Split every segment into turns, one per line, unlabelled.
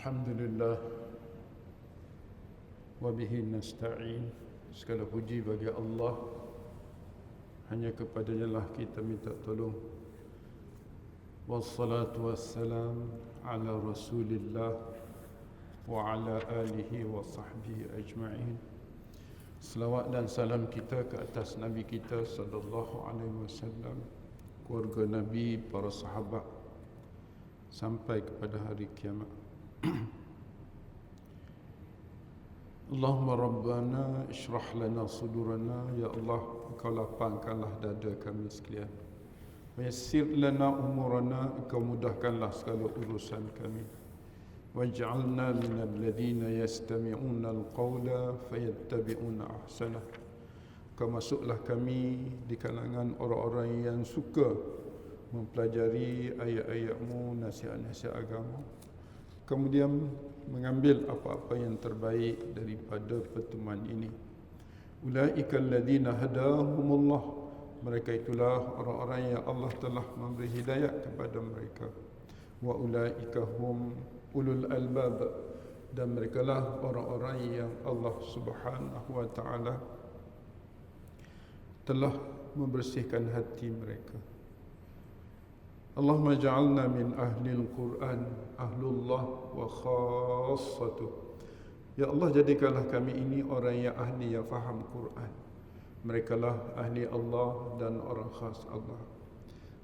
Alhamdulillah wa bihi nasta'in. Segala puji bagi Allah, hanya kepadanya lah kita minta tolong. Wassalatu wassalam ala Rasulillah wa ala alihi wa sahbihi ajma'in. Selawat dan salam kita ke atas Nabi kita sallallahu alaihi wasallam, keluarga Nabi, para sahabat, sampai kepada hari kiamat. Allahumma Rabbana ishrah lana sudurana. Ya Allah, Engkau lapangkanlah dada kami sekalian. Wayassir lana umurana, Engkau mudahkanlah segala urusan kami. Waj'alna minal ladhina yastami'una al-qawla fayattabi'una ahsanah. Engkau masuklah kami di kalangan orang-orang yang suka mempelajari ayat-ayat-Mu, nasihat-nasihat agama, kemudian mengambil apa-apa yang terbaik daripada pertemuan ini. Ulaika alladhina hadahumullah. Mereka itulah orang-orang yang Allah telah memberi hidayah kepada mereka. Wa ulaika hum ulul albab. Dan merekalah orang-orang yang Allah Subhanahu wa taala telah membersihkan hati mereka. Allahumma ja'alna min ahlil Quran, ahlullah wa khassatuh. Ya Allah, jadikanlah kami ini orang yang ahli, yang faham Quran. Merekalah ahli Allah dan orang khas Allah.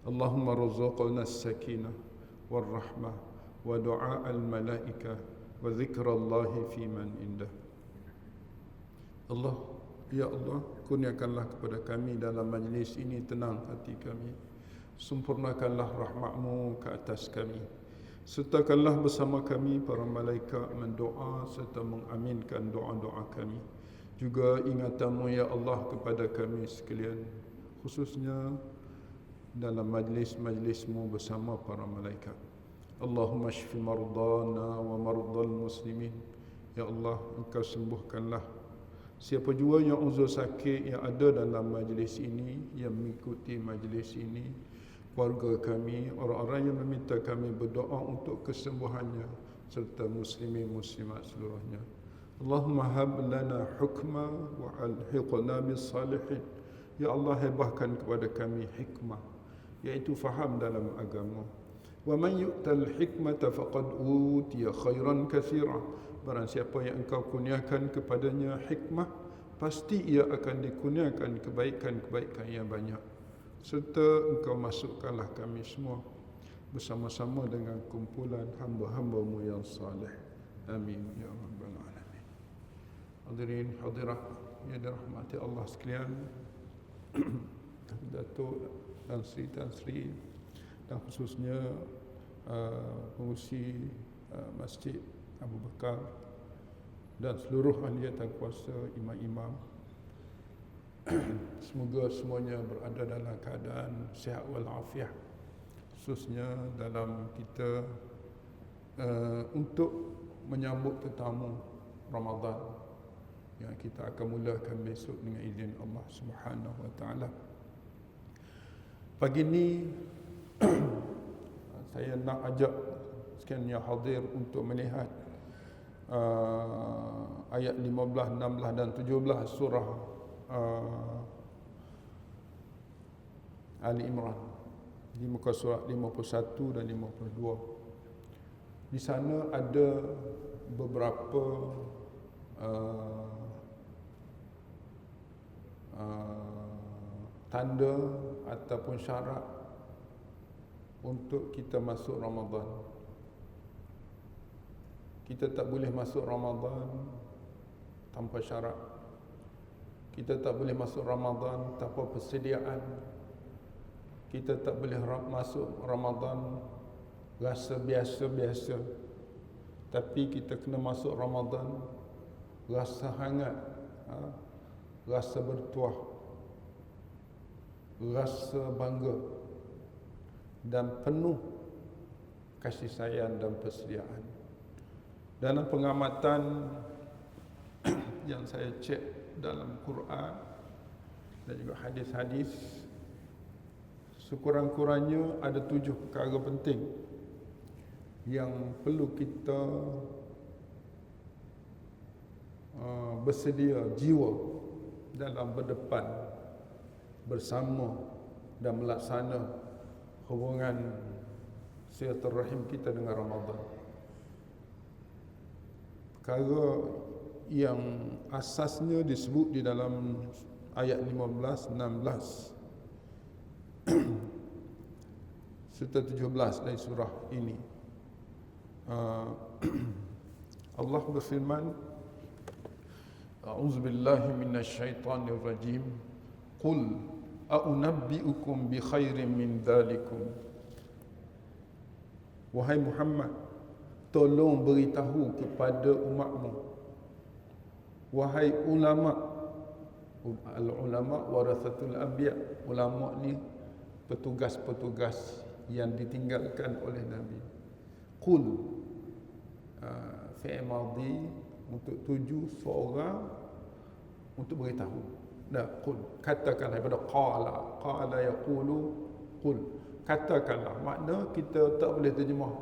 Allahumma razuqna as-sakinah wal rahmah wa du'a al-malaikah wa zikrallahi fi man indah. Allah, ya Allah, kurniakanlah kepada kami dalam majlis ini tenang hati kami. Sempurnakanlah rahmat-Mu ke atas kami. Sertakanlah bersama kami para malaikat mendoa serta mengaminkan doa-doa kami. Juga ingatan-Mu ya Allah kepada kami sekalian, khususnya dalam majlis-majlis-Mu bersama para malaikat. Allahumma shfi mardana wa mardal muslimin. Ya Allah, Engkau sembuhkanlah siapa jua yang uzur sakit yang ada dalam majlis ini, yang mengikuti majlis ini, keluarga kami, orang-orang yang meminta kami berdoa untuk kesembuhannya, serta muslimin muslimat seluruhnya. Allahumma hab lana hukma wa alhiqna bis salihin. Ya Allah, hebahkan kepada kami hikmah, iaitu faham dalam agama. Wa man yu'tal hikmata faqad utiya khairan katsira. Barang siapa yang Engkau kurniakan kepadanya hikmah, pasti ia akan dikurniakan kebaikan-kebaikan yang banyak. Serta Engkau masukkanlah kami semua bersama-sama dengan kumpulan hamba-hamba-Mu yang saleh. Amin ya rabbal alamin. Hadirin hadirat yang dirahmati Allah sekalian, Datuk dan Sri dan khususnya pengurusi Masjid Abu Bakar dan seluruh ahliatan kuasa, imam-imam, semoga semuanya berada dalam keadaan sihat walafiat, khususnya dalam kita untuk menyambut tetamu Ramadan yang kita akan mulakan besok dengan izin Allah Subhanahu wa taala. Pagi ini saya nak ajak sekian yang hadir untuk melihat ayat 15, 16 dan 17 surah Ali Imran di muka surat 51 dan 52. Di sana ada beberapa tanda ataupun syarat untuk kita masuk Ramadan. Kita tak boleh masuk Ramadan tanpa syarat. Kita tak boleh masuk Ramadan tanpa persediaan. Kita tak boleh masuk Ramadan rasa biasa-biasa. Tapi kita kena masuk Ramadan rasa hangat, rasa bertuah, rasa bangga dan penuh kasih sayang dan persediaan. Dalam pengamatan yang saya cek dalam Quran dan juga hadis-hadis, sekurang-kurangnya ada 7 perkara penting yang perlu kita bersedia jiwa dalam berdepan bersama dan melaksana hubungan silaturahim kita dengan Ramadan. Perkara yang asasnya disebut di dalam ayat 15, 16 serta 17 dari surah ini. Allah berfirman, A'udzubillahi minasyaitonir rajim. Qul a'unabbi'ukum bi khairin min dzalikum. Wahai Muhammad, tolong beritahu kepada umatmu. Wahai ulama, al-ulama warathatul anbiya, ulama ni petugas-petugas yang ditinggalkan oleh Nabi. Qul, fi'il madhi untuk tuju seorang untuk beritahu. Qul, katakanlah daripada qala yaqulu qul, katakanlah. Makna kita tak boleh terjemah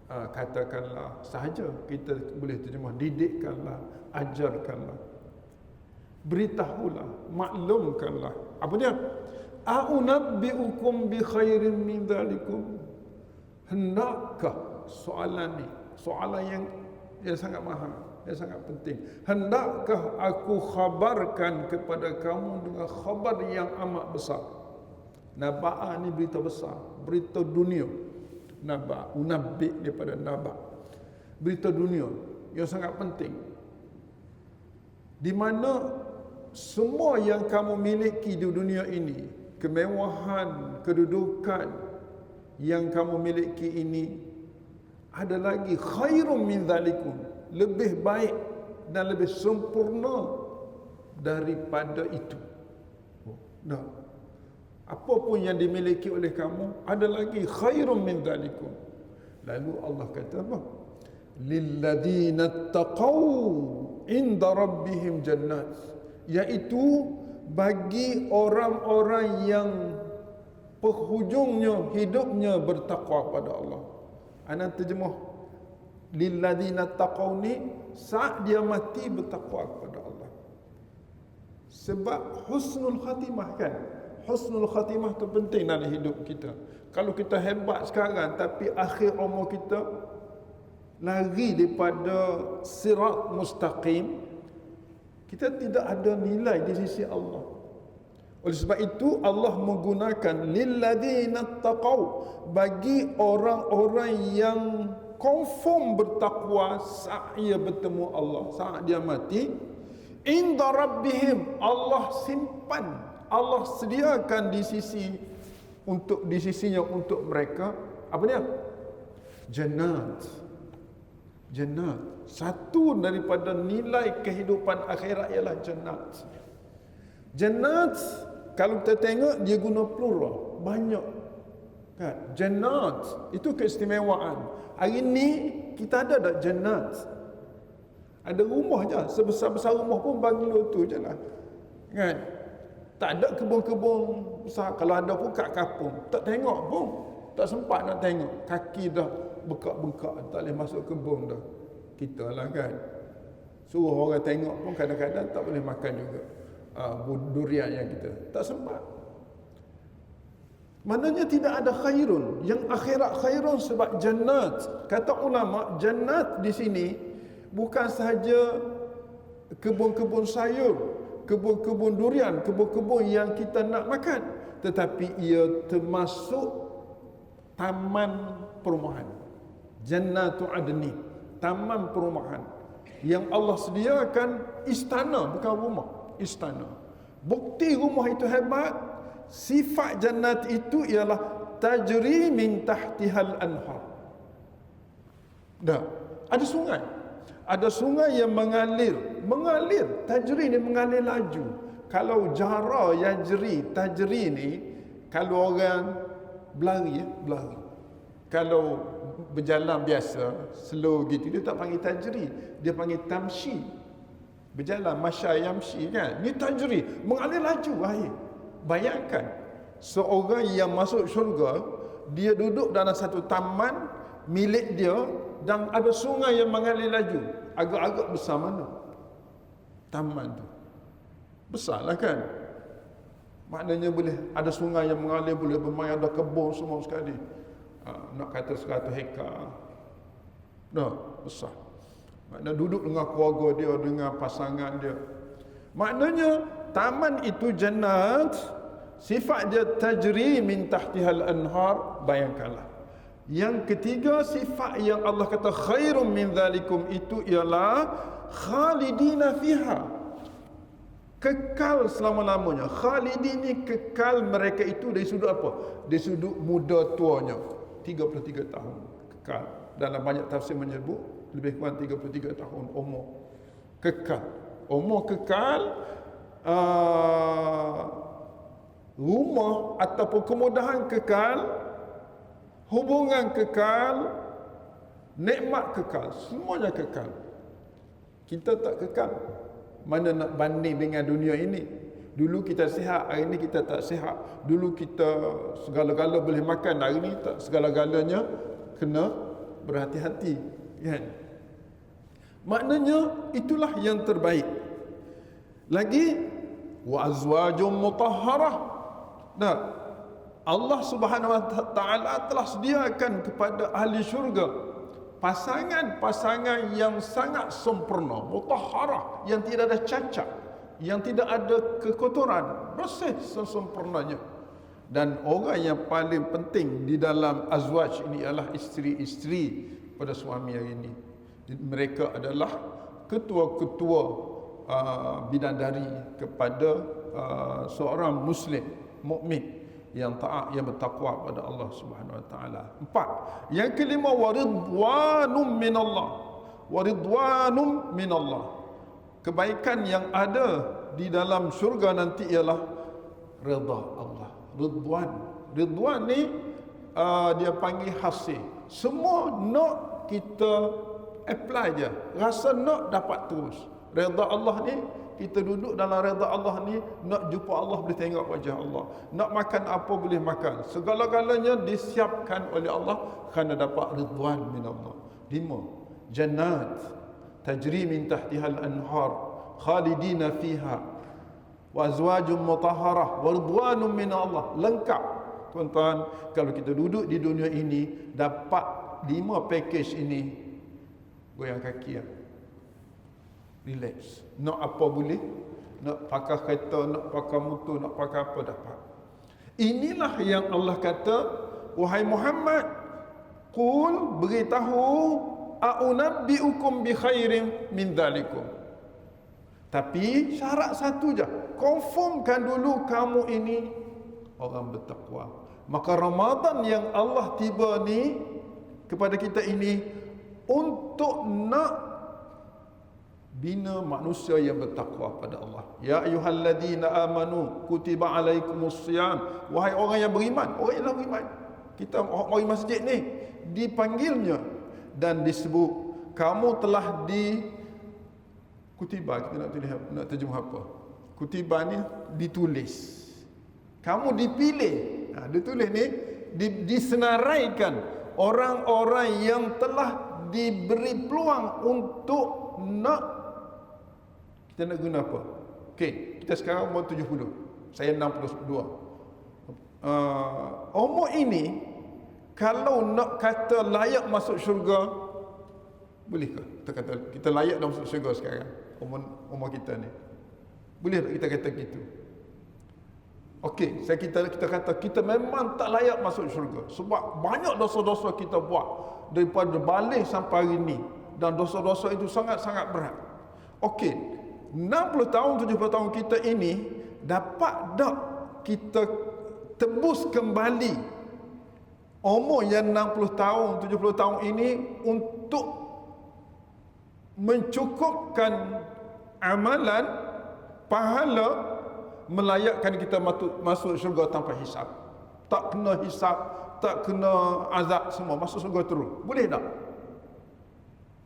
katakanlah sahaja, kita boleh terjemah didikkanlah, ajarkanlah, beritahulah, maklumkanlah. Apa dia? A'unabbi'ukum bi khairin min dzalikum. Hendakkah, soalan ni soalan yang sangat mahal, yang sangat penting. Hendakkah aku khabarkan kepada kamu dengan khabar yang amat besar? Naba'ah ni berita besar, berita dunia. Naba, unabbi daripada naba, berita dunia yang sangat penting, di mana semua yang kamu miliki di dunia ini, kemewahan, kedudukan yang kamu miliki ini, ada lagi khairum min dzalikum, lebih baik dan lebih sempurna daripada itu. Apa pun yang dimiliki oleh kamu, ada lagi khairum min dzalikum. Lalu Allah kata apa? Lilladzina taqaw inda rabbihim jannat, iaitu bagi orang-orang yang penghujungnya hidupnya bertakwa pada Allah. Ana terjemah lilladzina taqaw ni saat dia mati bertakwa kepada Allah. Sebab husnul khatimah kan, husnul khatimah tu penting dalam hidup kita. Kalau kita hebat sekarang tapi akhir umur kita lari daripada sirat mustaqim, kita tidak ada nilai di sisi Allah. Oleh sebab itu Allah menggunakan lilladzina taqaw, bagi orang-orang yang confirm bertakwa saat ia bertemu Allah, saat dia mati. Inda rabbihim, Allah simpan, Allah sediakan di sisinya untuk mereka apa dia? Jannat. Satu daripada nilai kehidupan akhirat ialah jannat. Jannat, kalau kita tengok dia guna plural, banyak kan? Jannat itu keistimewaan. Hari ni kita ada tak jannat? Ada rumah je, sebesar-besar rumah pun banglo tu je lah kan? Tak ada kebun-kebun besar. Kalau ada pun kat kampung, tak tengok pun, tak sempat nak tengok. Kaki dah bengkak-bengkak, tak boleh masuk kebun dah. Kita lah kan, suruh orang tengok pun kadang-kadang tak boleh makan juga durian yang kita tak sempat. Maknanya tidak ada khairun, yang akhirat khairun sebab jannat. Kata ulama, jannat di sini bukan sahaja kebun-kebun sayur, kebun-kebun durian, kebun-kebun yang kita nak makan, tetapi ia termasuk taman perumahan. Jannatu adni, taman perumahan yang Allah sediakan, istana, bukan rumah, istana. Bukti rumah itu hebat, sifat jannat itu ialah tajri min tahtihal anhar. Dah, ada sungai. Ada sungai yang mengalir, tajri ni mengalir laju. Kalau jara yajri, tajri ni, kalau orang berlari. Kalau berjalan biasa, slow gitu, dia tak panggil tajri, dia panggil tamshi. Berjalan, masya yamshi kan. Ni tajri, mengalir laju air. Bayangkan, seorang yang masuk syurga, dia duduk dalam satu taman milik dia dan ada sungai yang mengalir laju. Agak-agak besar mana taman tu? Besarlah kan? Maknanya boleh ada sungai yang mengalir, boleh bermain, ada kebun semua sekali. Nak kata 100 hektar. Besar. Maknanya duduk dengan keluarga dia, dengan pasangan dia. Maknanya taman itu jannat, sifat dia tajri min tahtihal anhar, bayangkanlah. Yang ketiga, sifat yang Allah kata khairum min zalikum itu ialah khalidina fiha, kekal selama-lamanya. Khalidin ni kekal mereka itu dari sudut apa? Dari sudut muda tuanya, 33 tahun kekal. Dalam banyak tafsir menyebut lebih kurang 33 tahun umur kekal. Umur kekal, rumah ataupun kemudahan kekal, hubungan kekal, nikmat kekal, semuanya kekal. Kita tak kekal. Mana nak banding dengan dunia ini? Dulu kita sihat, hari ini kita tak sihat. Dulu kita segala-gala boleh makan, hari ini tak segala-galanya, kena berhati-hati, kan? Maknanya itulah yang terbaik. Lagi wa azwajum mutahharah. Allah Subhanahu wa taala telah sediakan kepada ahli syurga pasangan-pasangan yang sangat sempurna, mutahharah, yang tidak ada cacat, yang tidak ada kekotoran, bersih sesempurnanya. Dan orang yang paling penting di dalam azwaj ini ialah isteri-isteri pada suami hari ini. Mereka adalah ketua-ketua bidadari kepada seorang muslim mukmin yang taat, yang bertakwa pada Allah Subhanahu wa taala. 4. Yang kelima, waridwanum minallah. Waridwanum minallah. Kebaikan yang ada di dalam syurga nanti ialah redha Allah. Ridwan. Ridwan ni dia panggil hasil. Semua nak kita apply je. Rasa nak dapat terus. Redha Allah ni, kita duduk dalam redha Allah ni, nak jumpa Allah, boleh tengok wajah Allah. Nak makan apa, boleh makan. Segala-galanya disiapkan oleh Allah kerana dapat ridwan min Allah. 5. Jannat tajri min tahtihal anhar khalidina fiha wa azwajum mutahharah wa ridwanun min Allah. Lengkap. Tuan-tuan, kalau kita duduk di dunia ini dapat 5 package ini, goyang kaki ya. Relax. Nak apa boleh, nak pakai kereta, nak pakai motor, nak pakai apa dapat. Inilah yang Allah kata, wahai Muhammad, qul, beritahu, a'unabbi'ukum bi khairin min dzalikum. Tapi syarat satu je, confirmkan dulu kamu ini orang bertakwa. Maka Ramadan yang Allah tiba ni kepada kita ini untuk nak bina manusia yang bertakwa pada Allah. Ya ayyuhalladzina amanu kutiba alaikumusiyam. Wahai orang yang beriman, orang yang beriman. Kita orang masjid ni dipanggilnya dan disebut kamu telah di kutiba. Kita nak terjemah apa? Kutiba ni ditulis. Kamu dipilih. Ditulis ni disenaraikan orang-orang yang telah diberi peluang untuk nak. Kita nak guna apa? Okey, kita sekarang umur 70. Saya 62. Umur ini kalau nak kata layak masuk syurga, bolehkah kita kata kita layak dah masuk syurga sekarang? Umur kita ni. Boleh tak kita kata gitu? Okey, kita kata kita memang tak layak masuk syurga sebab banyak dosa-dosa kita buat daripada balik sampai hari ni, dan dosa-dosa itu sangat-sangat berat. Okey, 60 tahun 70 tahun kita ini dapat tak kita tebus kembali umur yang 60 tahun 70 tahun ini untuk mencukupkan amalan pahala melayakkan kita masuk syurga tanpa hisap. Tak kena hisap, tak kena azab, semua masuk syurga terus. Boleh tak?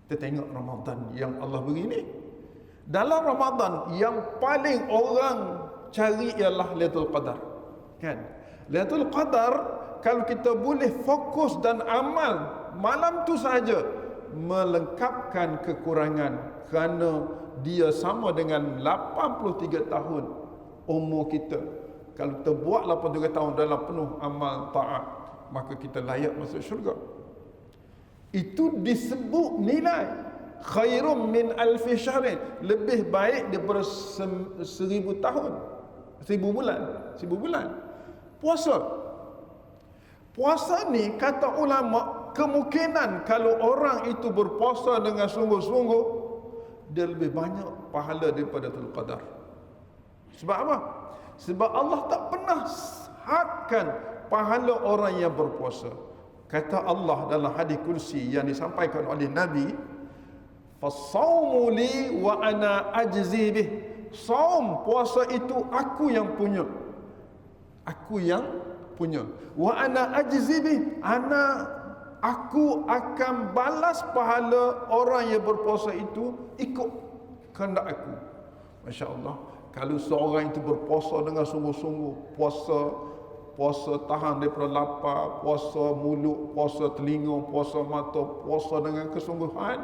Kita tengok Ramadan yang Allah beri ni. Dalam Ramadan yang paling orang cari ialah Lailatul Qadar. Kan? Lailatul Qadar kalau kita boleh fokus dan amal malam tu saja melengkapkan kekurangan, kerana dia sama dengan 83 tahun umur kita. Kalau kita buat 83 tahun dalam penuh amal taat, maka kita layak masuk syurga. Itu disebut nilai khairum min alfi syahrin, lebih baik daripada 1000 tahun, 1000 bulan. Puasa ni kata ulama, kemungkinan kalau orang itu berpuasa dengan sungguh-sungguh, dia lebih banyak pahala daripada Lailatul Qadar. Sebab apa? Sebab Allah tak pernah hadkan pahala orang yang berpuasa. Kata Allah dalam hadis kursi yang disampaikan oleh Nabi, "Fasaumu li wa ana ajzi bih." Saum, puasa itu aku yang punya. Aku yang punya. Wa ana ajzi bih, aku akan balas pahala orang yang berpuasa itu ikut kehendak aku. Masya Allah. Kalau seorang itu berpuasa dengan sungguh-sungguh, puasa tahan daripada lapar, puasa mulut, puasa telinga, puasa mata, puasa dengan kesungguhan,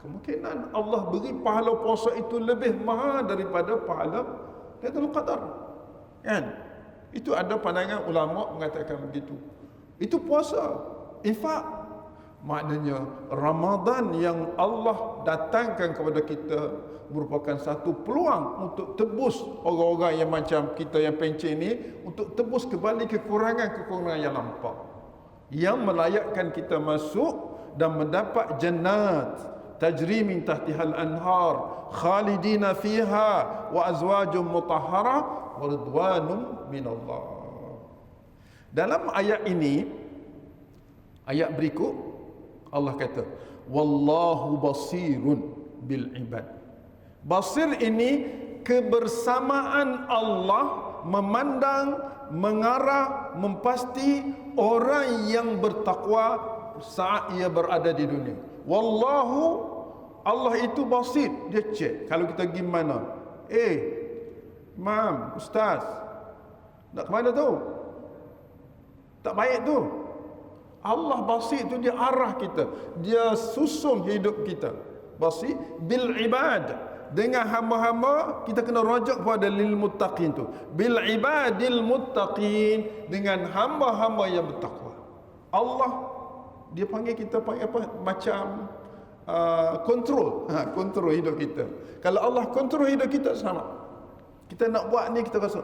kemungkinan Allah beri pahala puasa itu lebih mahal daripada pahala Lailatul Qadar. Kan? Itu ada pandangan ulama mengatakan begitu. Itu puasa. Infak. Maknanya Ramadan yang Allah datangkan kepada kita merupakan satu peluang untuk tebus orang-orang yang macam kita yang pencen ni, untuk tebus kembali kekurangan-kekurangan yang lampau, yang melayakkan kita masuk dan mendapat jannat tajri min tahtihal anhar khalidina fiha wa azwajum mutahhara wa ridwanum minallah. Dalam ayat ini, ayat berikut, Allah kata, wallahu basirun bil ibad. Basir ini kebersamaan Allah memandang, mengarah, mempasti orang yang bertakwa saat ia berada di dunia. Wallahu, Allah itu basir. Dia cek. Kalau kita pergi mana? Imam, Ustaz, nak ke mana tu? Tak baik tu. Allah basir tu, dia arah kita, dia susun hidup kita. Basir bil ibad, dengan hamba-hamba kita kena rujuk kepada lil muttaqin tu. Bil ibadil muttaqin, dengan hamba-hamba yang bertakwa. Allah dia panggil kita panggil apa? Macam kontrol, kontrol hidup kita. Kalau Allah kontrol hidup kita, sama. Kita nak buat ni, kita rasa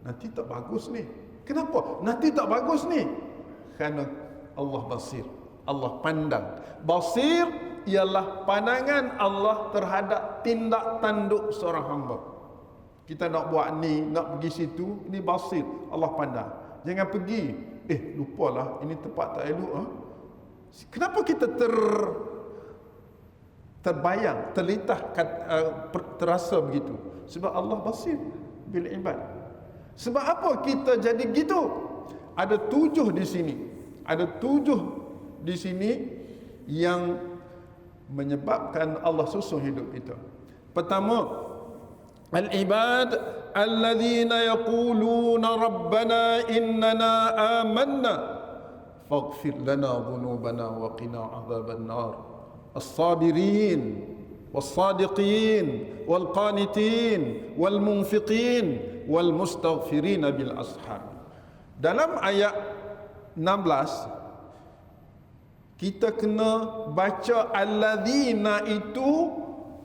nanti tak bagus ni. Kenapa? Nanti tak bagus ni. Kerana Allah basir, Allah pandang. Basir ialah pandangan Allah terhadap tindak tanduk seorang hamba. Kita nak buat ni, nak pergi situ, ni basir, Allah pandang. Jangan pergi, lupalah ini tempat tak elok. Kenapa kita terbayang, terlitah, terasa begitu? Sebab Allah basir bil ibad. Sebab apa kita jadi begitu? Ada 7 di sini. Ada 7 di sini yang menyebabkan Allah susun hidup kita. Pertama, al-ibad alladzina yaquluna rabbana innana amanna faghfir lana dhunubana wa qina adhaban nar. As-sabirin was-sadiqin wal-qanitin wal-munfiqin wal-mustaghfirin bil ashar. Dalam ayat 16 kita kena baca alladzina itu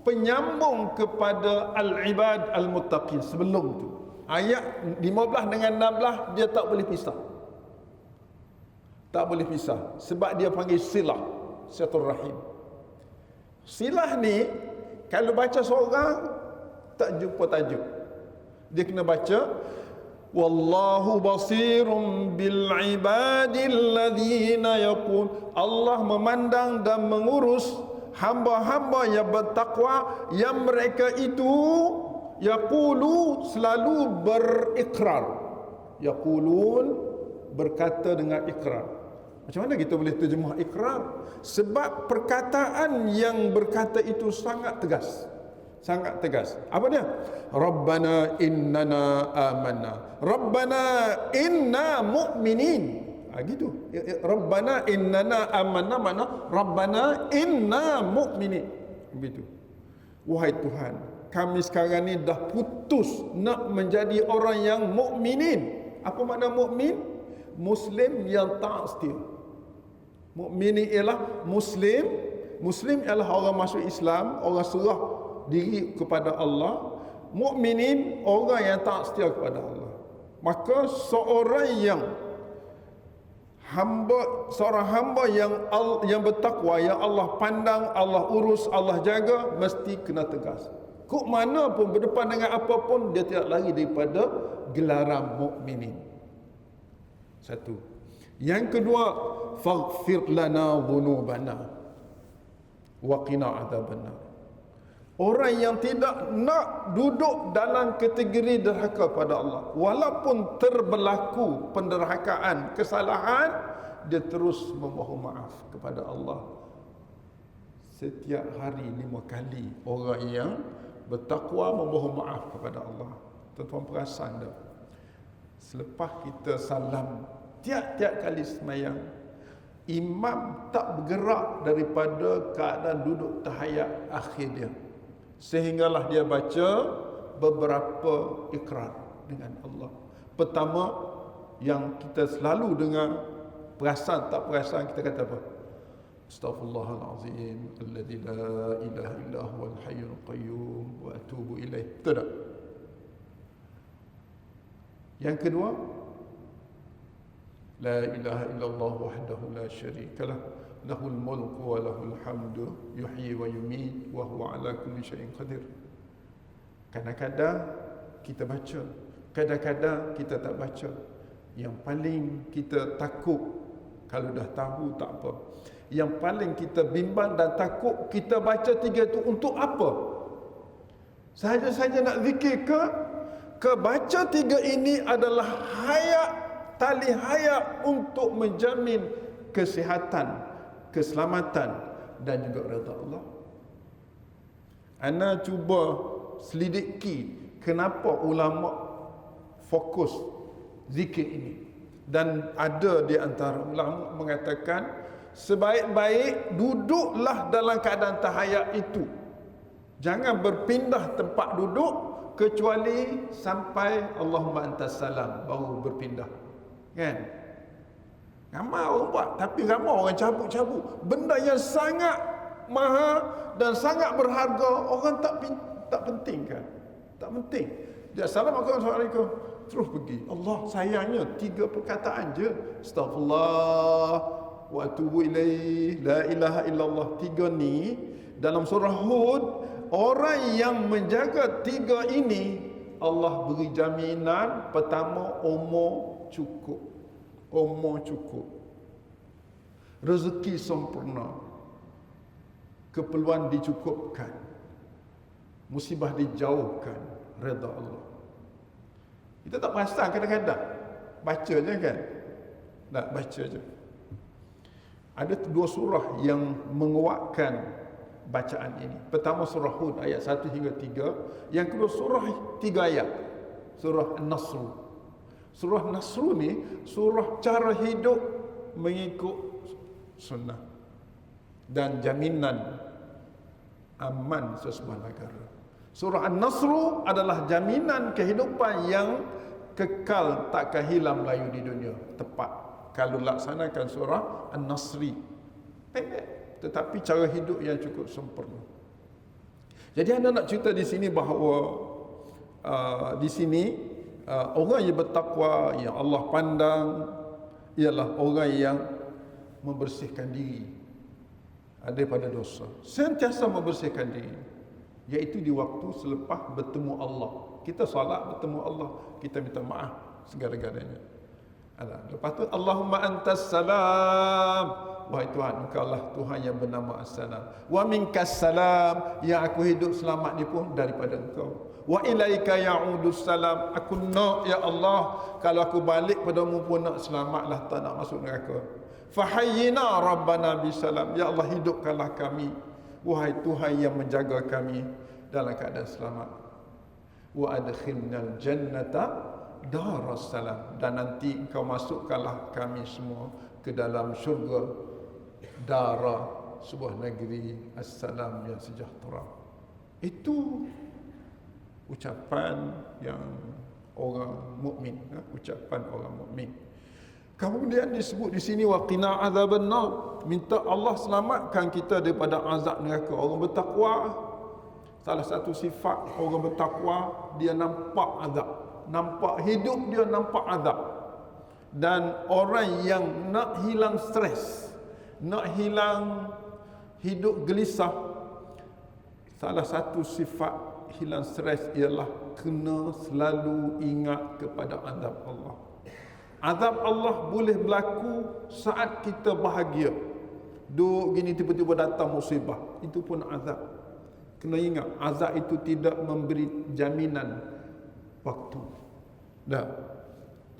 penyambung kepada al-ibad al-muttaqin sebelum tu. Ayat 15 dengan 16 dia tak boleh pisah. Tak boleh pisah sebab dia panggil silah, silaturahim. Silah ni kalau baca seorang tak jumpa tajuk. Dia kena baca wallahu basirun bil ibadil ladzina yaqul. Allah memandang dan mengurus hamba-hamba yang bertakwa yang mereka itu yaqulu selalu berikrar. Yaqulun berkata dengan ikrar. Macam mana kita boleh terjemah ikrar? Sebab perkataan yang berkata itu sangat tegas. Sangat tegas. Apa dia? Rabbana innana amanna. Rabbana inna mu'minin. Gitu. Rabbana innana amanna, mana Rabbana inna mu'minin. Begitu. Wahai Tuhan, kami sekarang ni dah putus nak menjadi orang yang mukminin. Apa makna mukmin? Muslim yang taat setia. Mukmin ialah Muslim. Muslim ialah orang masuk Islam, orang serah diri kepada Allah. Mukminin orang yang taat setia kepada Allah. Maka seorang hamba yang bertakwa, yang Allah pandang, Allah urus, Allah jaga, mesti kena tegas. Kok mana pun, berdepan dengan apa pun, dia tidak lari daripada gelaran mukminin. Satu. Yang kedua, faghfir lana dhunubana wa qina adzabannar. Orang yang tidak nak duduk dalam kategori derhaka pada Allah, walaupun terberlaku penderhakaan, kesalahan, dia terus memohon maaf kepada Allah. Setiap hari 5 kali orang yang bertakwa memohon maaf kepada Allah. Tuan-tuan perasan tak? Selepas kita salam, tiap-tiap kali semayang, imam tak bergerak daripada keadaan duduk tahiyat akhir dia, sehinggalah dia baca beberapa ikrar dengan Allah. Pertama, yang kita selalu dengar, perasan tak perasan, kita kata apa? Astaghfirullahalazim alladzi la ilaha illa huwal hayyul qayyum wa atubu ilaih. Betul tak? Yang kedua, la ilaha illallah wahdahu la syarikalah, lahul mulku wa lahul hamdu, yuhyi wa yumiit wa huwa ala kulli syai'in qadir. Kadang-kadang kita baca, kadang-kadang kita tak baca. Yang paling kita takut, kalau dah tahu tak apa, yang paling kita bimbang dan takut, kita baca 3 itu untuk apa? Sahaja-saja nak zikir ke? Baca 3 ini adalah hayat, tali hayat untuk menjamin kesihatan, keselamatan dan juga redha Allah. Ana cuba selidiki kenapa ulama fokus zikir ini, dan ada di antara ulama mengatakan sebaik-baik duduklah dalam keadaan tahayat itu. Jangan berpindah tempat duduk kecuali sampai Allahumma antas salam, baru berpindah. Kan? Ramai orang buat, tapi ramai orang cabut-cabut. Benda yang sangat mahal dan sangat berharga, orang tak pentingkan. Tak penting. Dia Assalamualaikum, terus pergi. Allah sayangnya 3 perkataan je. Astaghfirullah wa atubu ilaih, la ilaha illallah. 3 ni dalam surah Hud, orang yang menjaga 3 ini, Allah beri jaminan. Pertama, umur cukup. Umur cukup, rezeki sempurna, keperluan dicukupkan, musibah dijauhkan, redha Allah. Kita tak perasan kadang-kadang, baca je kan, nak baca je. Ada 2 surah yang menguatkan bacaan ini. Pertama surah Hud ayat 1 hingga 3, yang kedua surah 3 ayat, surah An-Nasr. Surah Nasr ni surah cara hidup mengikut sunnah dan jaminan aman sesebuah negara. Surah An-Nasr adalah jaminan kehidupan yang kekal, takkan hilang Melayu di dunia. Tepat kalau laksanakan surah An-Nasri. Pendek tetapi cara hidup yang cukup sempurna. Jadi anda nak cerita di sini bahawa di sini orang yang bertakwa, yang Allah pandang, ialah orang yang membersihkan diri daripada dosa, sentiasa membersihkan diri, iaitu di waktu selepas bertemu Allah. Kita solat bertemu Allah, kita minta maaf segala-galanya. Lepas tu Allahumma antas salam, wahai Tuhan, Engkau lah Tuhan yang bernama As-Salam, wa minkas salam, yang aku hidup selamat ni pun daripada Engkau. Wa ilaika ya'udus salam, aku nak ya Allah, kalau aku balik padamu pun nak selamatlah, tak nak masuk neraka. Fahayyina rabbana bisalam, ya Allah hidupkanlah kami, wahai Tuhan yang menjaga kami dalam keadaan selamat. Wa adkhilnal jannata darussalam, dan nanti engkau masukkanlah kami semua ke dalam syurga dara, sebuah negeri assalam yang sejahtera. Itu ucapan yang orang mukmin, ucapan orang mukmin. Kemudian disebut di sini waqina azaban nar, minta Allah selamatkan kita daripada azab neraka. Orang bertakwa, salah satu sifat orang bertakwa, dia nampak azab, nampak hidup dia nampak azab. Dan orang yang nak hilang stres, nak hilang hidup gelisah, salah satu sifat hilang stres ialah kena selalu ingat kepada azab Allah. Azab Allah boleh berlaku saat kita bahagia. Duk gini tiba-tiba datang musibah, itu pun azab. Kena ingat, azab itu tidak memberi jaminan waktu. Dah.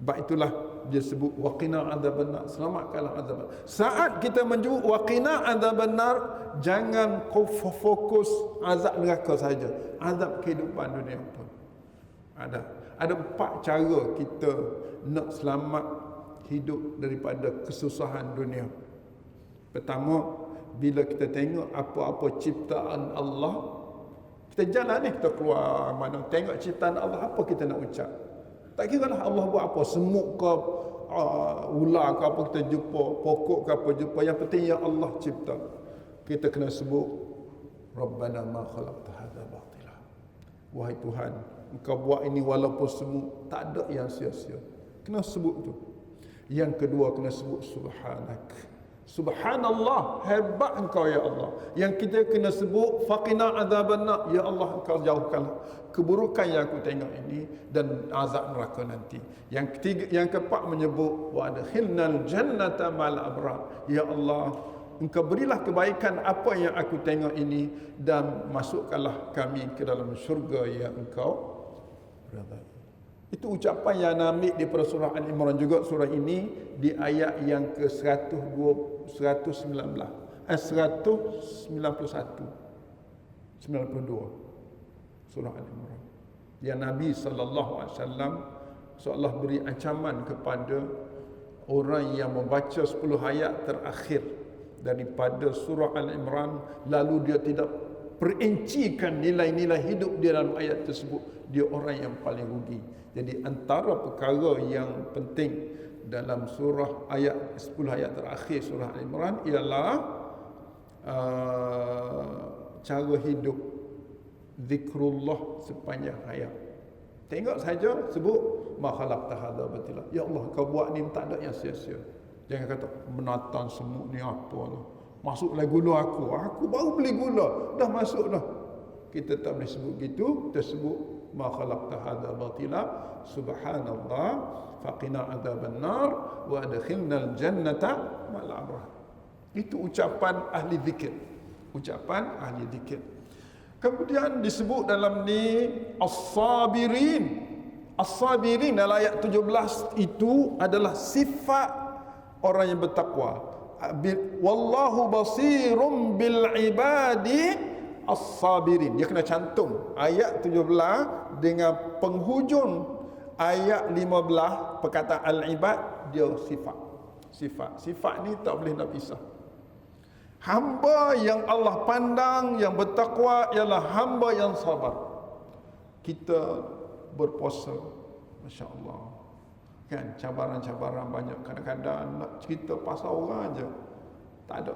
Sebab itulah dia sebut waqina adzabannar, selamatkanlah azab. Saat kita menyebut waqina adzabannar, jangan kau fokus azab neraka saja, azab kehidupan dunia pun ada 4 cara kita nak selamat hidup daripada kesusahan dunia. Pertama, bila kita tengok apa-apa ciptaan Allah, kita jalan ni, kita keluar mana, tengok ciptaan Allah, apa kita nak ucap? Tak kira lah Allah buat apa, semut ke, ular ke apa kita jumpa, pokok ke apa jumpa, yang penting yang Allah cipta. Kita kena sebut Rabbana ma khalaqta hadza batila. Wahai Tuhan, Engkau buat ini walaupun semut, tak ada yang sia-sia. Kena sebut tu. Yang kedua kena sebut subhanak. Subhanallah, hebat Engkau ya Allah. Yang kita kena sebut faqina adzabannar, ya Allah Engkau jauhkanlah keburukan yang aku tengok ini dan azab neraka nanti. Yang ketiga, yang keempat menyebut wa adkhilnal jannata ma'al abrar. Ya Allah, Engkau berilah kebaikan apa yang aku tengok ini dan masukkanlah kami ke dalam syurga yang Engkau redai. Itu ucapan yang ambil di surah Al-Imran juga, surah ini di ayat yang ke 191 92 surah Al-Imran. Yang Nabi SAW seolah beri ancaman kepada orang yang membaca 10 ayat terakhir daripada surah Al-Imran, lalu dia tidak perincikan nilai-nilai hidup di dalam ayat tersebut, dia orang yang paling rugi. Jadi antara perkara yang penting dalam surah ayat 10 ayat terakhir surah Al-Imran ialah cara hidup zikrullah sepanjang hayat. Tengok saja sebut ma khalaqta hadza batila. Ya Allah, Kau buat ni tak ada yang sia-sia. Jangan kata menatang semut ni apa tu. Masuklah gula aku baru beli gula, dah masuk dah. Kita tak boleh sebut gitu, kita sebut ma khalaqta hadza batila, subhanallah, faqina adzabannar wa adkhilnal jannata ma'al abrar. Itu ucapan ahli zikir. Ucapan ahli zikir. Kemudian disebut dalam ni as-sabirin. As-sabirin dalam ayat 17 itu adalah sifat orang yang bertakwa. Wallahu basirum bil ibadi as-sabirin. Dia kena cantum ayat 17 dengan penghujung ayat 15 perkataan al-ibad, dia sifat ni tak boleh nak pisah. Hamba yang Allah pandang, yang bertakwa ialah hamba yang sabar. Kita berpuasa, Masya Allah, kan, cabaran-cabaran banyak. Kadang-kadang nak cerita pasal orang aja, tak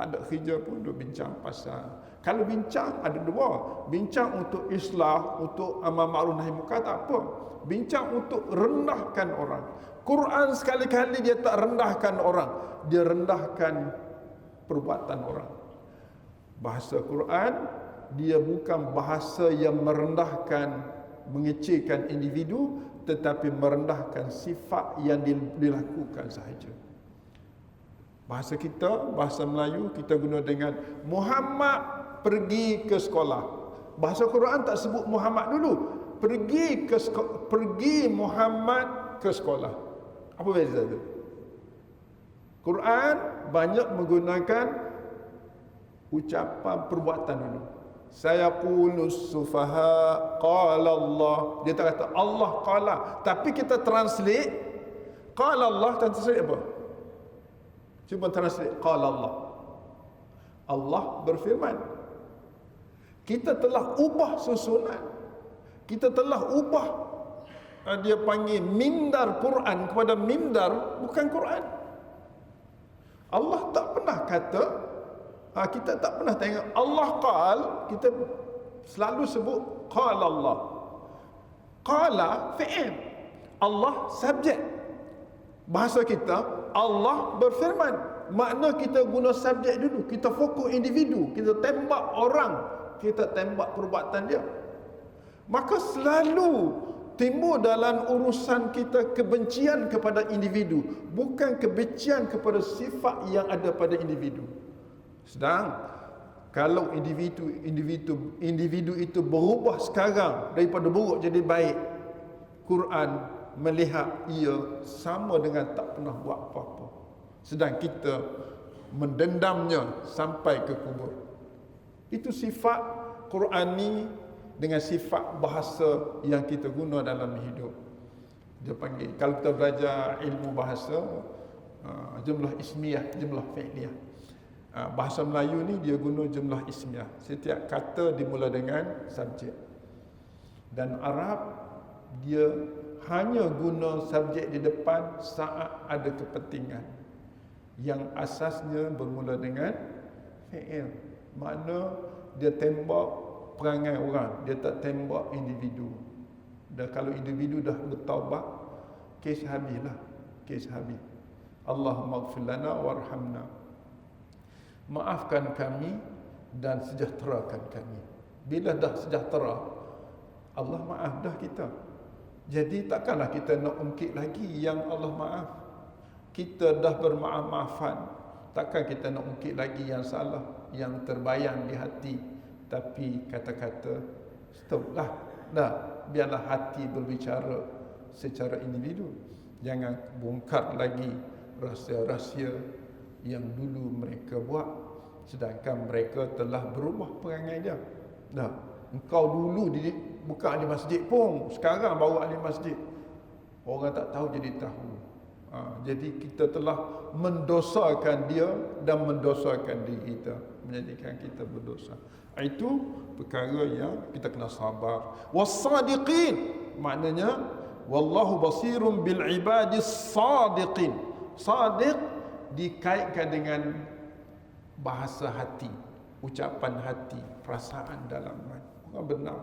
ada kerja pun duk bincang pasal. Kalau bincang ada dua, bincang untuk islah, untuk amal ma'ruf nahi munkar, tak apa. Bincang untuk rendahkan orang. Quran sekali-kali dia tak rendahkan orang, dia rendahkan perbuatan orang. Bahasa Quran dia bukan bahasa yang merendahkan, mengecilkan individu, tetapi merendahkan sifat yang dilakukan sahaja. Bahasa kita, bahasa Melayu, kita guna dengan Muhammad pergi ke sekolah. Bahasa Quran tak sebut Muhammad dulu, pergi Muhammad ke sekolah. Apa beza tu? Quran banyak menggunakan ucapan perbuatan dulu. Sayaqulus sufaha qala Allah. Dia tak kata Allah qala, tapi kita translate qala Allah, translate apa? Cuba translate qala Allah. Allah berfirman. Kita telah ubah susunan. Kita telah ubah, dia panggil mimdar Quran kepada mimdar bukan Quran. Allah tak pernah kata, kita tak pernah tengok Allah qal, kita selalu sebut qala Allah. Qala fi'il, Allah subjek. Bahasa kita Allah berfirman, makna kita guna subjek dulu, kita fokus individu, kita tembak orang, kita tembak perbuatan dia. Maka selalu timbul dalam urusan kita kebencian kepada individu, bukan kebencian kepada sifat yang ada pada individu. Sedang kalau individu itu berubah sekarang daripada buruk jadi baik, Quran melihat ia sama dengan tak pernah buat apa-apa. Sedang kita mendendamnya sampai ke kubur. Itu sifat Qurani dengan sifat bahasa yang kita guna dalam hidup. Dia panggil, kalau kita belajar ilmu bahasa, jumlah ismiyah, jumlah fi'liyah. Bahasa Melayu ni dia guna jumlah ismiyah. Setiap kata dimula dengan subjek. Dan Arab dia hanya guna subjek di depan saat ada kepentingan yang asasnya bermula dengan fi'il. Makna dia tembak perangai orang, dia tak tembak individu. Dan kalau individu dah bertaubat, kes habislah, kes habis. Allahumma ighfir lana warhamna. Maafkan kami dan sejahterakan kami. Bila dah sejahtera, Allah maaf dah kita. Jadi takkanlah kita nak ungkit lagi yang Allah maaf. Kita dah bermaaf-maafan, takkan kita nak ungkit lagi yang salah, yang terbayang di hati. Tapi kata-kata stoplah, dah, biarlah hati berbicara secara individu. Jangan bongkar lagi rahsia-rahsia yang dulu mereka buat, sedangkan mereka telah berubah perangai dia. Dah, engkau dulu buka ahli masjid pun, sekarang baru ahli masjid. Orang tak tahu jadi tahu. Jadi kita telah mendosakan dia dan mendosakan diri kita, menjadikan kita berdosa. Itu perkara yang kita kena sabar. Was-sadiqin, maknanya wallahu basirun bil ibadis sadiqin. Sadiq dikaitkan dengan bahasa hati, ucapan hati, perasaan dalam hati. Orang benar,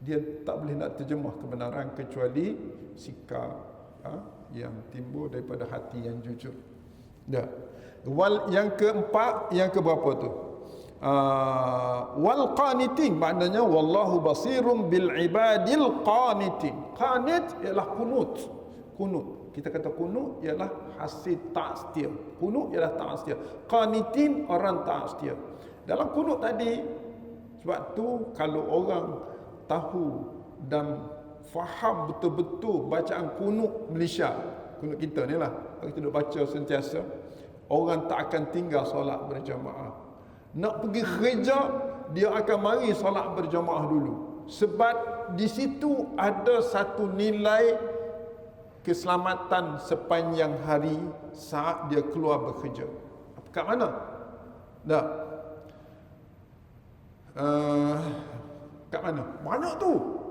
dia tak boleh nak terjemah kebenaran kecuali sikap yang timbul daripada hati yang jujur. Dah. Yang keempat, yang keberapa tu? Wal qanitin, maknanya wallahu basirum bil ibadil qanitin. Qanit ialah kunut. Kunut, kita kata kunut ialah hasil taat setia. Kunut ialah taat setia. Qanitin orang taat setia. Dalam kunut tadi, sebab tu kalau orang tahu dan faham betul-betul bacaan kunut Malaysia, kunut kita ni lah, kita duk baca sentiasa, orang tak akan tinggal solat berjamaah. Nak pergi kerja, dia akan mari solat berjamaah dulu, sebab di situ ada satu nilai keselamatan sepanjang hari saat dia keluar bekerja. Kat mana? Dah. Kat mana? Banyak tu.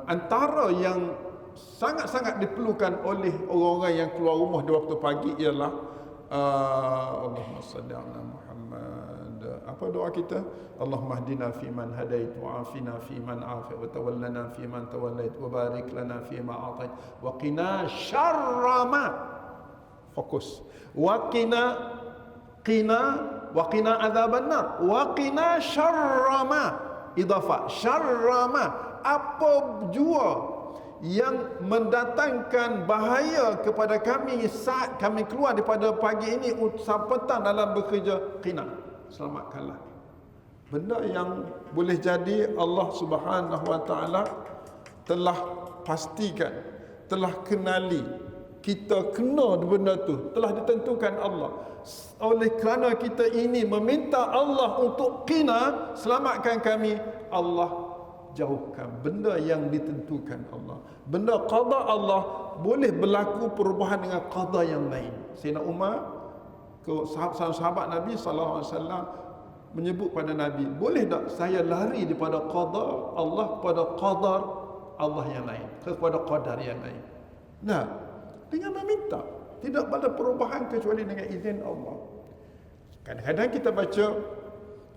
Antara yang sangat-sangat diperlukan oleh orang-orang yang keluar rumah di waktu pagi ialah Allahumma salli ala Muhammad. Apa doa kita? Allahumma hdina fi man hadait wa afina fi man afait wa tawallana fi man tawallait wa barik lana fi ma atait wa qina syarra ma. Fokus. Wa qina adzaban nar wa qina syarra ma. Idafah syarra ma, apa jua yang mendatangkan bahaya kepada kami saat kami keluar daripada pagi ini sampai petang dalam bekerja, qina, selamatkanlah. Benda yang boleh jadi Allah Subhanahu wa taala telah pastikan, telah kenali kita kena benda tu telah ditentukan Allah. Oleh kerana kita ini meminta Allah untuk qina, selamatkan kami, Allah jauhkan benda yang ditentukan Allah. Benda qada Allah boleh berlaku perubahan dengan qada yang lain. Sayyidina Umar ke sahabat Nabi sallallahu alaihi wasallam menyebut pada Nabi, boleh tak saya lari daripada qada Allah kepada qadar Allah yang lain, kepada qadar yang lain? Nah, dengan meminta, tidak ada perubahan kecuali dengan izin Allah. Kadang-kadang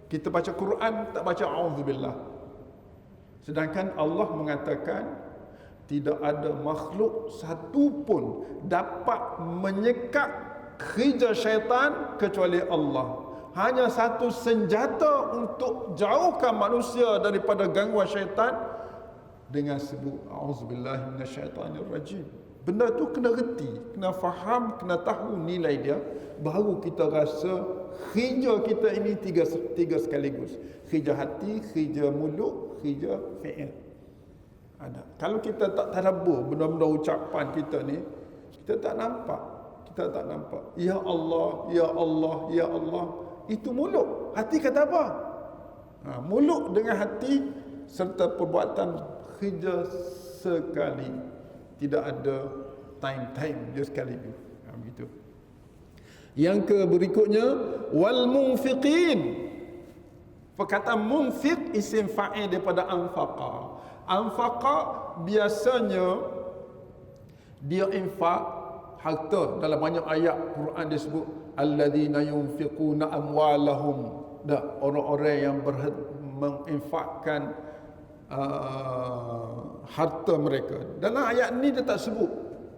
kita baca Quran tak baca auzubillah. Sedangkan Allah mengatakan tidak ada makhluk satu pun dapat menyekat kerja syaitan kecuali Allah. Hanya satu senjata untuk jauhkan manusia daripada gangguan syaitan dengan sebut auzubillahi minasyaitanirrajim. Benda tu kena reti, kena faham, kena tahu nilai dia, baru kita rasa kerja kita ini tiga sekaligus. Kerja hati, kerja mulut, kerja fi'il. Ada. Kalau kita tak tadabbur benda-benda ucapan kita ni, kita tak nampak. Ya Allah, ya Allah, ya Allah. Itu mulut. Hati kata apa? Mulut dengan hati serta perbuatan kerja sekali. Tidak ada time dia sekaligus. Begitu. Yang berikutnya wal munfiqin. Perkataan munfiq isim fa'il daripada anfaqa. Anfaqa biasanya dia infak harta. Dalam banyak ayat Quran disebut alladzina yunfiquna amwalahum. Orang-orang yang menginfakkan harta mereka. Dalam ayat ni dia tak sebut,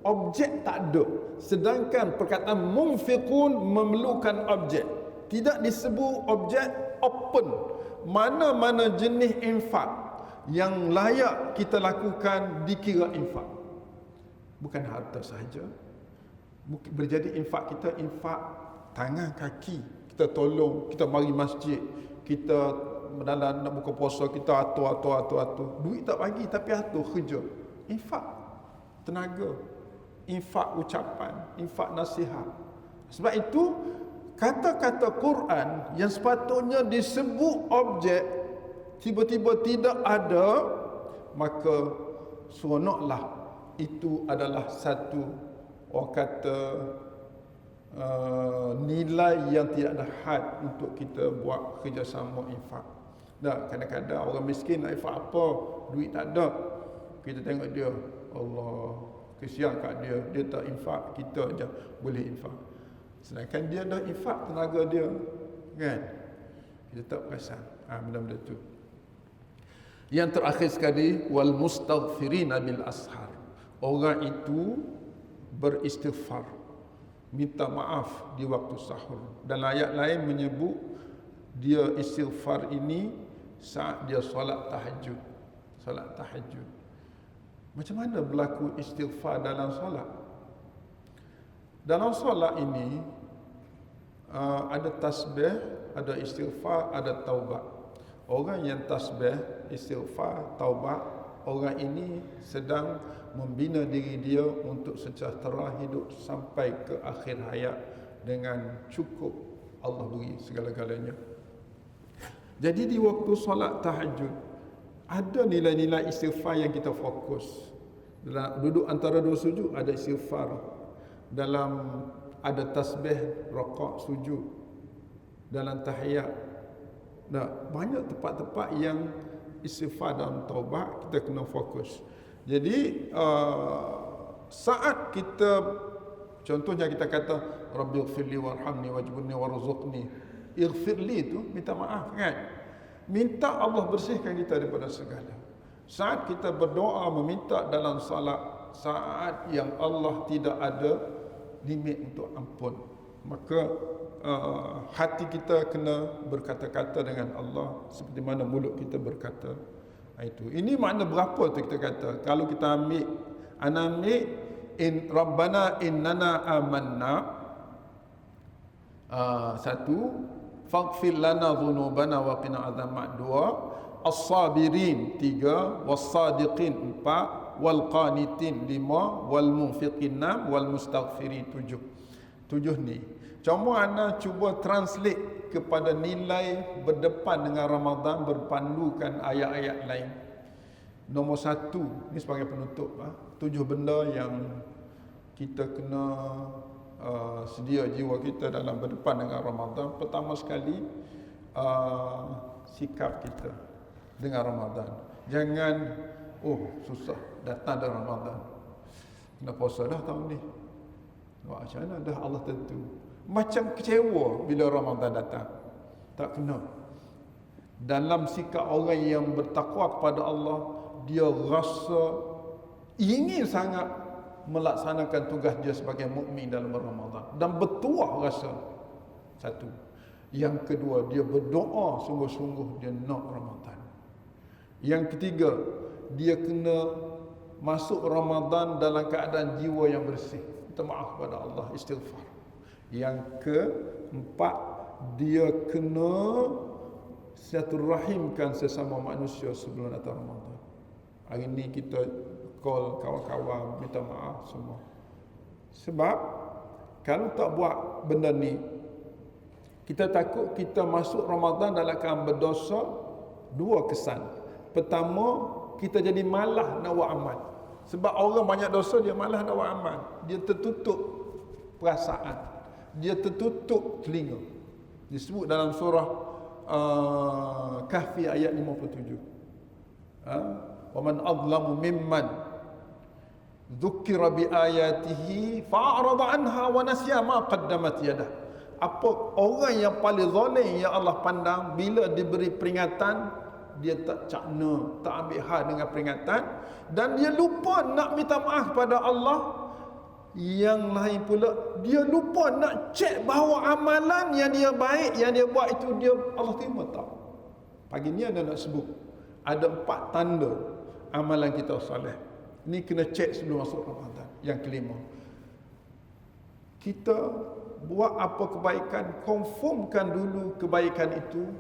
objek tak ada. Sedangkan perkataan munfiqun memerlukan objek. Tidak disebut objek, open. Mana-mana jenis infak yang layak kita lakukan dikira infak. Bukan harta sahaja. Boleh jadi infak kita infak tangan, kaki. Kita tolong, kita mari masjid, kita dalam nak buka puasa kita atur. Duit tak bagi tapi atur kerja. Infak tenaga, infak ucapan, infak nasihat. Sebab itu kata-kata Quran yang sepatutnya disebut objek tiba-tiba tidak ada, maka seronoklah itu adalah satu orang kata nilai yang tidak ada had untuk kita buat kerjasama infak. Kadang-kadang orang miskin nak infak apa, duit tak ada, kita tengok dia, Allah kesian kat dia, dia tak infak, kita je boleh infak. Sedangkan dia dah infak tenaga dia, kan? Kita tak perasan benda-benda tu. Yang terakhir sekali wal mustaghfirina bil ashar. Orang itu beristighfar, minta maaf di waktu sahur. Dan ayat lain menyebut dia istighfar ini saat dia solat tahajud. Solat tahajud. Macam mana berlaku istighfar dalam solat? Dalam solat ini ada tasbih, ada istighfar, ada taubat. Orang yang tasbih, istighfar, taubat, orang ini sedang membina diri dia untuk sejahtera hidup sampai ke akhir hayat dengan cukup Allah beri segala-galanya. Jadi di waktu solat tahajud ada nilai-nilai istighfar yang kita fokus. Dalam duduk antara dua sujud ada istighfar. Dalam ada tasbih rakaat sujud. Dalam tahiyat. Banyak tempat-tempat yang istighfar dan taubat kita kena fokus. Jadi saat kita contohnya kita kata rabbighfirli warhamni wajburni warzuqni, ighfirli itu minta maaf, kan? Minta Allah bersihkan kita daripada segala. Saat kita berdoa meminta dalam salat, saat yang Allah tidak ada limit untuk ampun, maka hati kita kena berkata-kata dengan Allah seperti mana mulut kita berkata. Itu. Ini makna berapa tu kita kata. Kalau kita ambil in rabbana innana amanna, satu, faghfir lana dhunubana wa qina adzaban, dua, as-sabirin, tiga, was-sadiqin, empat, wal qanitin 5, wal munfiqin 6, wal mustaghfirin 7. 7 ni. Cuma ana cuba translate kepada nilai berdepan dengan Ramadan berpandukan ayat-ayat lain. Nombor 1 ni sebagai penutup 7 benda yang kita kena sedia jiwa kita dalam berdepan dengan Ramadan. Pertama sekali sikap kita dengan Ramadan. Jangan susah datang dah Ramadan, kena puasa dah tahun ni, macam mana dah Allah tentu, macam kecewa bila Ramadan datang. Tak kena. Dalam sikap orang yang bertakwa kepada Allah, dia rasa ingin sangat melaksanakan tugas dia sebagai mukmin dalam Ramadan dan bertuah rasa. Satu. Yang kedua, dia berdoa sungguh-sungguh dia nak Ramadan. Yang ketiga, dia kena masuk Ramadan dalam keadaan jiwa yang bersih, minta maaf kepada Allah, istighfar. Yang keempat, dia kena silaturahimkan sesama manusia sebelum datang Ramadan. Hari ni kita call kawan-kawan, minta maaf semua. Sebab kalau tak buat benda ni, kita takut kita masuk Ramadan dalam keadaan berdosa. Dua kesan. Pertama, kita jadi malah nak buat amal. Sebab orang banyak dosa, dia malah nak buat amal. Dia tertutup perasaan, dia tertutup telinga. Disebut dalam surah Kahfi ayat 57. Wa man adlamu mimman dzukira bi ayatihi fa'arada anha wa nasiya ma qaddamat yadah. Apa orang yang paling zalim yang Allah pandang bila diberi peringatan, dia tak cakna, tak ambil hal dengan peringatan, dan dia lupa nak minta maaf kepada Allah. Yang lain pula, dia lupa nak cek bahawa amalan yang dia baik, yang dia buat itu, dia Allah terima tak. Pagi ni ada nak sebut ada 4 tanda amalan kita soleh. Ni kena cek sebelum masuk Ramadan. Yang kelima, kita buat apa kebaikan, confirmkan dulu kebaikan itu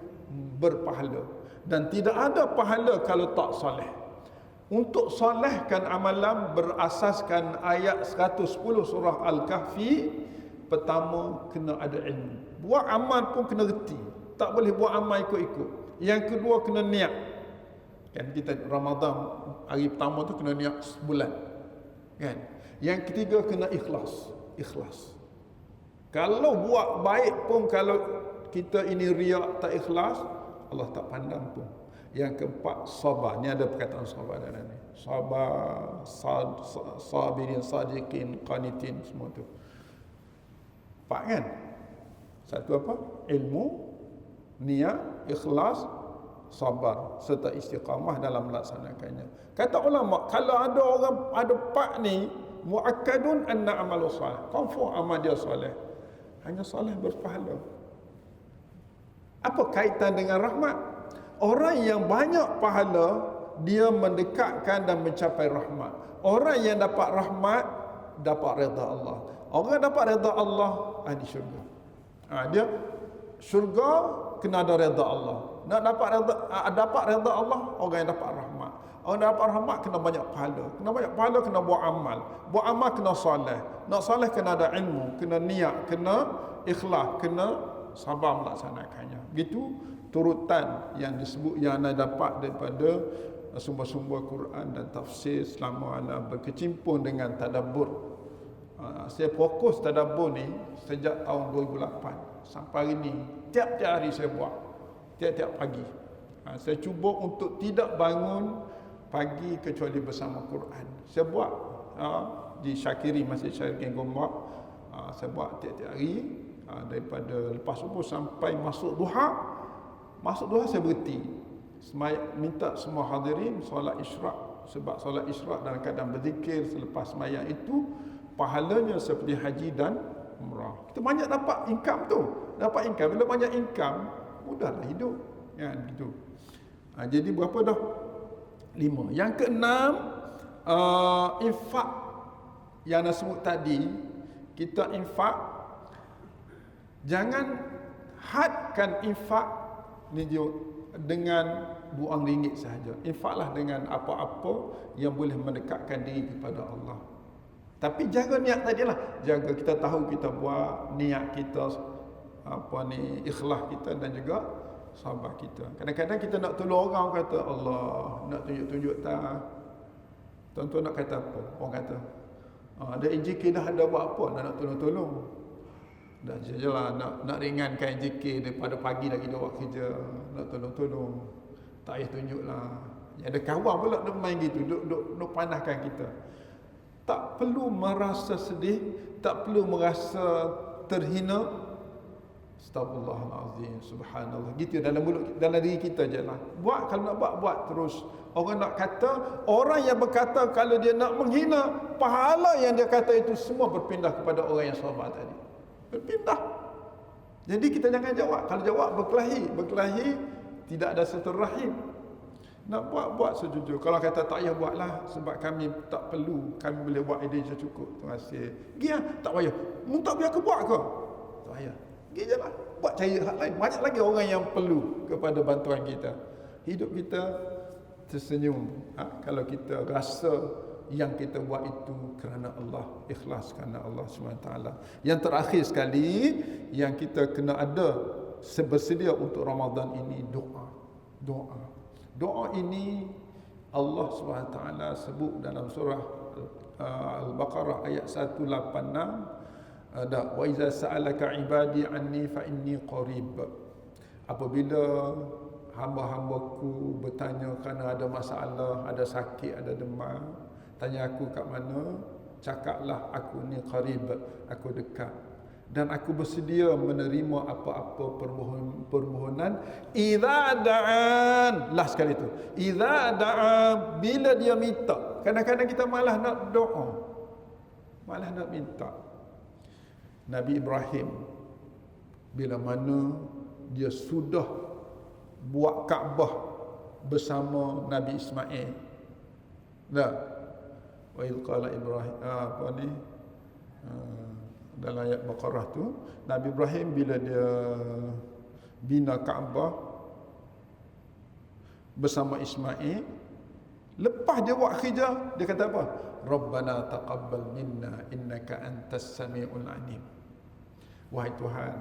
berpahala. Dan tidak ada pahala kalau tak soleh. Untuk solehkan amalan berasaskan ayat 110 surah Al-Kahfi. Pertama, kena ada ilmu. Buat amal pun kena reti, tak boleh buat amal ikut-ikut. Yang kedua, kena niat. Kan kita Ramadan hari pertama tu kena niat sebulan. Kan? Yang ketiga, kena ikhlas. Ikhlas. Kalau buat baik pun, kalau kita ini riak, tak ikhlas, Allah tak pandang pun. Yang keempat, sabar. Ni ada perkataan sabar dalam ni. Sabar, sabirin, sadiqin, qanitin, semua tu. 4 kan? Satu apa? Ilmu, niat, ikhlas, sabar serta istiqamah dalam melaksanakannya. Kata ulama, kalau ada orang ada 4 ni, muakkadun anna amalu salih. Confirm amal dia soleh. Hanya soleh berpahala. Apa kaitan dengan rahmat? Orang yang banyak pahala, dia mendekatkan dan mencapai rahmat. Orang yang dapat rahmat, dapat redha Allah. Orang dapat redha Allah, ahli syurga. Dia syurga kena ada redha Allah. Nak dapat redha Allah, orang yang dapat rahmat. Orang yang dapat rahmat kena banyak pahala. Kena banyak pahala, kena buat amal. Buat amal kena soleh. Nak soleh kena ada ilmu, kena niat, kena ikhlas, kena sabar melaksanakannya. Gitu turutan yang disebut, yang anda dapat daripada sumber-sumber Quran dan tafsir selama anda berkecimpung dengan tadabbur. Saya fokus tadabbur ni sejak tahun 2008 sampai hari ni. Tiap-tiap hari saya buat, tiap-tiap pagi. Saya cuba untuk tidak bangun pagi kecuali bersama Quran. Saya buat di Syakiri, Masjid Syakiri Gombak. Saya buat tiap-tiap hari, daripada lepas subuh sampai masuk duha. Masuk duha saya berhenti, minta semua hadirin solat isyraq. Sebab solat isyraq dalam keadaan berzikir selepas sembahyang itu pahalanya seperti haji dan umrah. Kita banyak dapat income tu. Dapat income, bila banyak income, mudahlah hidup. Ya, gitu. Jadi berapa dah? 5. Yang keenam, infak yang saya sebut tadi. Kita infak, jangan hadkan infak Ni dia dengan RM2 sahaja. Infaklah dengan apa-apa yang boleh mendekatkan diri kepada Allah. Tapi jaga niat tadilah. Jaga kita tahu kita buat, niat kita ikhlas kita dan juga sabar kita. Kadang-kadang kita nak tolong orang, kata Allah, nak tunjuk-tunjuk tak. Tuan-tuan nak kata apa? Orang kata, ada NJK dah ada buat apa? Nak tolong-tolong. Dah jelah nak ringankan NJK daripada pagi lagi dia buat kerja, nak tolong-tolong. Tak payah tunjuklah. Yang ada kawan pula dia main gitu, duk panahkan kita. Tak perlu merasa sedih, tak perlu merasa terhina. Astagfirullahalazim, subhanallah. Gitu dalam mulut, dalam diri kita je lah. Buat, kalau nak buat terus. Orang nak kata, orang yang berkata kalau dia nak menghina, pahala yang dia kata itu semua berpindah kepada orang yang sabar tadi. Berpindah. Jadi kita jangan jawab. Kalau jawab berkelahi tidak ada silaturahim. Nak buat sejujur. Kalau kata tak payah buatlah sebab kami tak perlu, kami boleh buat ide je cukup. Terima kasih. Pergi tak payah. Mu tak biar ke buat ke? Tak payah. Pergi je lah. Buat cari hak lain. Banyak lagi orang yang perlu kepada bantuan kita. Hidup kita tersenyum. Kalau kita rasa yang kita buat itu kerana Allah, ikhlas kerana Allah SWT. Yang terakhir sekali, yang kita kena ada bersedia untuk Ramadan ini, doa ini Allah SWT sebut dalam surah Al-Baqarah ayat 186. Ada wa iza sa'alaka ibadi anni fa inni qarib. Apabila hamba-hambaku bertanya kerana ada masalah, ada sakit, ada demam, tanya aku kat mana, cakaplah aku ni qarib, aku dekat. Dan aku bersedia menerima apa-apa permohonan idza da'an. Last sekali tu. Idza da'a, bila dia minta. Kadang-kadang kita malah nak doa, malah nak minta. Nabi Ibrahim bila mana dia sudah buat Kaabah bersama Nabi Ismail. Dah. Wa idh qala Ibrahim dalam ayat Baqarah tu, Nabi Ibrahim bila dia bina Kaabah bersama Ismail, lepas dia buat kerja, dia kata apa? Rabbana taqabbal minna innaka antas samiul alim. Wahai Tuhan,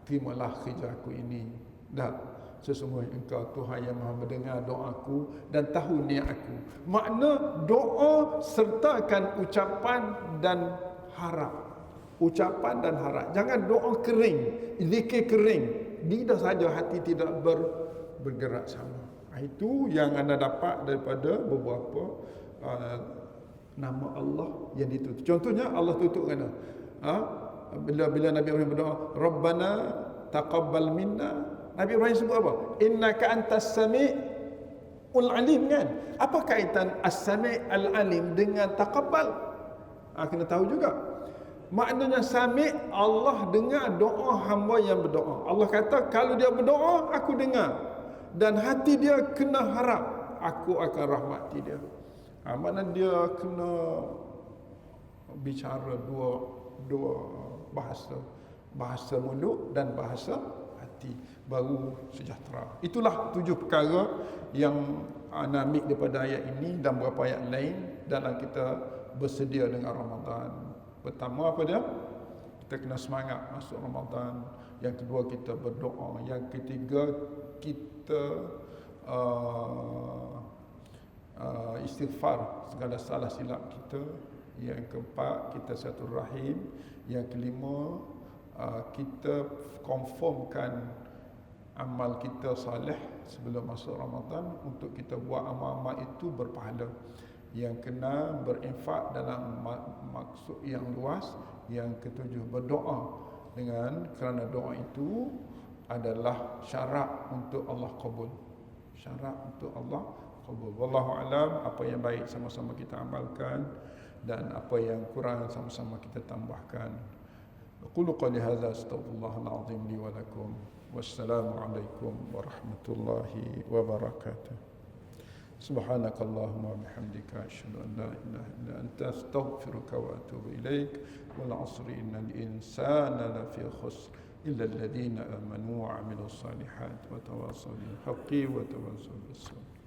terimalah kerja aku ini. Dah, sesungguhnya Engkau Tuhan yang Maha mendengar doaku dan tahu niat aku. Makna doa sertakan ucapan dan harap. Ucapan dan harap. Jangan doa kering, zikir kering. Lidah saja, hati tidak bergerak sama. Itu yang anda dapat daripada beberapa nama Allah yang ditutup. Contohnya Allah tutup kerana bila Nabi Ibrahim berdoa, Rabbana taqabbal minna. Nabi Ibrahim sebut apa? Innaka antas sami'ul alim, kan? Apa kaitan as-sami' al-alim dengan taqabbal? Kena tahu juga. Maknanya sami', Allah dengar doa hamba yang berdoa. Allah kata kalau dia berdoa, aku dengar. Dan hati dia kena harap, aku akan rahmati dia. Maknanya dia kena bicara dua bahasa mulut dan bahasa hati, baru sejahtera. Itulah 7 perkara yang ana ambil daripada ayat ini dan beberapa ayat lain dalam kita bersedia dengan Ramadan. Pertama apa dia? Kita kena semangat masuk Ramadan. Yang kedua kita berdoa. Yang ketiga kita istighfar segala salah silap kita. Yang keempat kita silaturahim. Yang kelima kita konfirmkan amal kita salih sebelum masuk Ramadan untuk kita buat amal-amal itu berpahala. Yang kena berinfak dalam maksud yang luas. Yang ketujuh berdoa kerana doa itu adalah syarat untuk Allah qabul. Syarat untuk Allah qabul. Wallahu alam, apa yang baik sama-sama kita amalkan dan apa yang kurang sama-sama kita tambahkan. Aqulu qali hadza astaghfirullahal azim li wa lakum. Wassalamu alaikum warahmatullahi wabarakatuh. Subhanakallahumma bihamdika asyhadu an la ilaha illa anta astaghfiruka wa atubu ilaik. Wal 'asri innal insana lafi khusr إلا الذين آمنوا وعملوا الصالحات وتواصوا بالحق وتواصوا بالصبر.